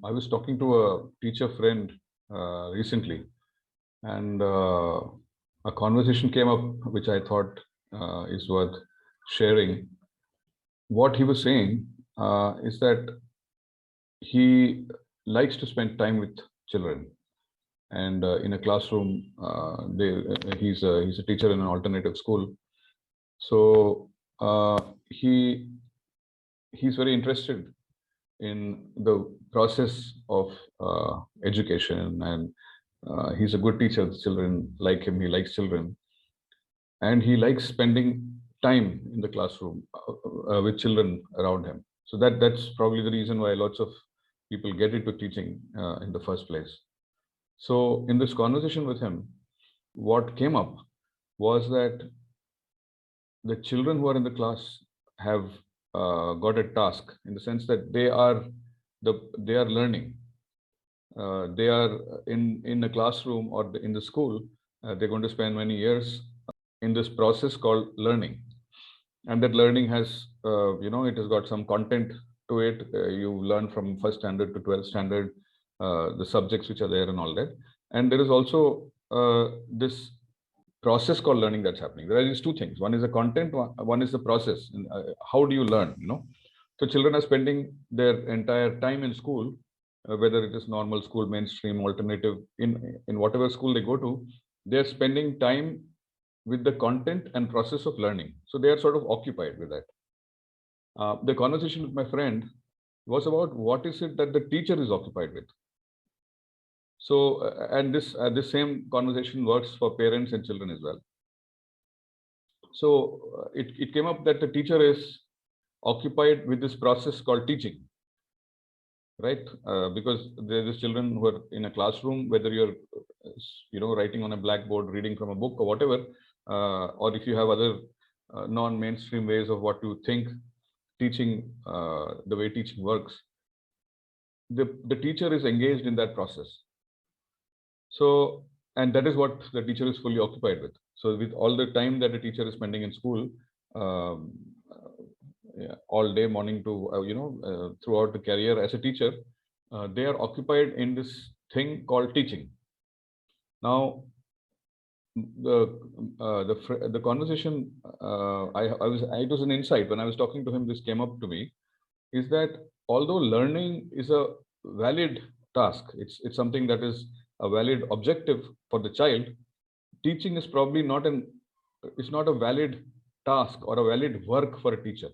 I was talking to a teacher friend recently, and a conversation came up which I thought is worth sharing. What he was saying is that he likes to spend time with children, and in a classroom, he's a teacher in an alternative school. So he he's very interested in the process of education, and he's a good teacher. The children like him, he likes children, and he likes spending time in the classroom with children around him. So that's probably the reason why lots of people get into teaching in the first place. So in this conversation with him, what came up was that the children who are in the class have got a task, in the sense that they are learning. They are in a classroom or in the school. They're going to spend many years in this process called learning, and that learning has it has got some content to it. You learn from first standard to 12th standard, the subjects which are there and all that. And there is also this process called learning that's happening. There are these two things: one is the content, one is the process. And how do you learn, so children are spending their entire time in school, whether it is normal school, mainstream, alternative, in whatever school they go to. They're spending time with the content and process of learning, so they are sort of occupied with that. The conversation with my friend was about what is it that the teacher is occupied with. So and this same conversation works for parents and children as well. So it came up that the teacher is occupied with this process called teaching, right? Because there is children who are in a classroom, whether you're writing on a blackboard, reading from a book or whatever, or if you have other non-mainstream ways of what you think teaching, the way teaching works, the teacher is engaged in that process. So, and that is what the teacher is fully occupied with. So with all the time that a teacher is spending in school, um, yeah, all day, morning to throughout the career as a teacher, they are occupied in this thing called teaching. Now, the conversation, it was an insight when I was talking to him. This came up to me, is that although learning is a valid task, it's something that is a valid objective for the child. Teaching is probably not an it's not a valid task or a valid work for a teacher,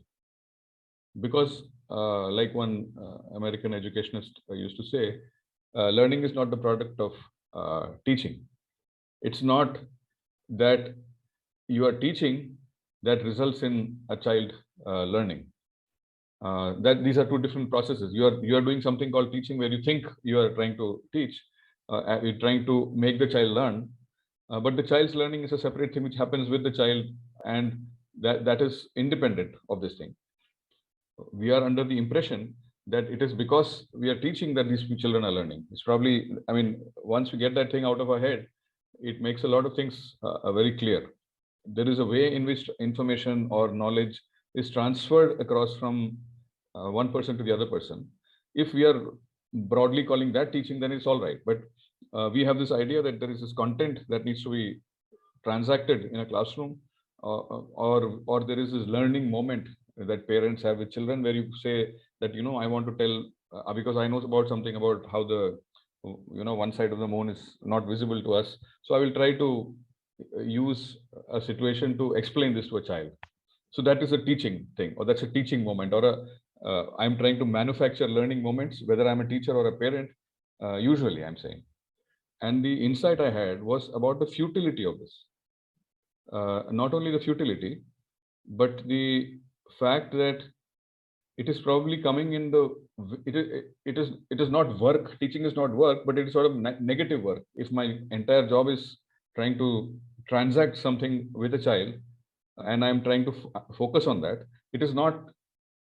because like one American educationist used to say, learning is not the product of teaching. It's not that you are teaching that results in a child learning. That these are two different processes. You are doing something called teaching, where you think you are trying to teach, you're trying to make the child learn, but the child's learning is a separate thing which happens with the child, and that is independent of this thing. We are under the impression that it is because we are teaching that these children are learning. It's probably, I mean, once we get that thing out of our head, it makes a lot of things very clear. There is a way in which information or knowledge is transferred across from one person to the other person. If we are broadly calling that teaching, then it's all right. But we have this idea that there is this content that needs to be transacted in a classroom, or there is this learning moment that parents have with children, where you say that, I want to tell, because I know about something about how the one side of the moon is not visible to us, so I will try to use a situation to explain this to a child. So that is a teaching thing, or that's a teaching moment, or I'm trying to manufacture learning moments, whether I'm a teacher or a parent. Usually I'm saying. And the insight I had was about the futility of this. Not only the futility, but the fact that it is probably coming in the it is not work. Teaching is not work, but it is sort of negative work. If my entire job is trying to transact something with a child, and I'm trying to focus on that, it is not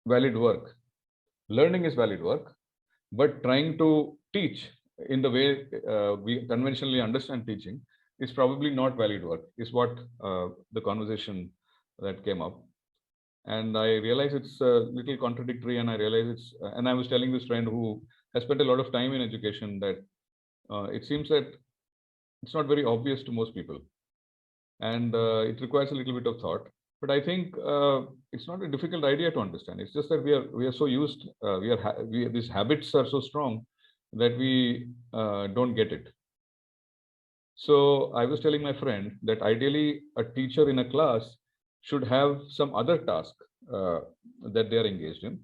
valid work. Learning is valid work, but trying to teach in the way we conventionally understand teaching is probably not valid work, is what the conversation that came up. And I realize it's a little contradictory, and I realize and I was telling this friend who has spent a lot of time in education that it seems that it's not very obvious to most people, and it requires a little bit of thought. But I think it's not a difficult idea to understand. It's just that we are so used, these habits are so strong that we don't get it. So I was telling my friend that ideally a teacher in a class should have some other task that they are engaged in.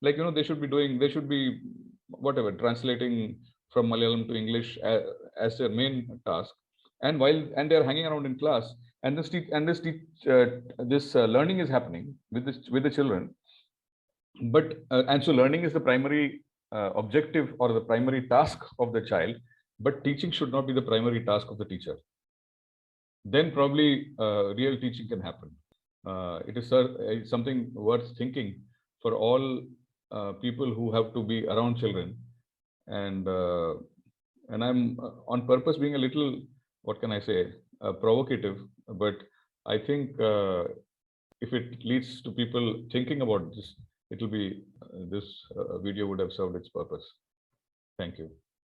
Like, they should be whatever, translating from Malayalam to English as their main task. And they're hanging around in class, and this learning is happening with the children. But and so learning is the primary objective or the primary task of the child, but teaching should not be the primary task of the teacher. Then probably real teaching can happen. It is something worth thinking for all people who have to be around children. And I'm on purpose being a little, what can I say, provocative, but I think if it leads to people thinking about this, it will be this video would have served its purpose. Thank you.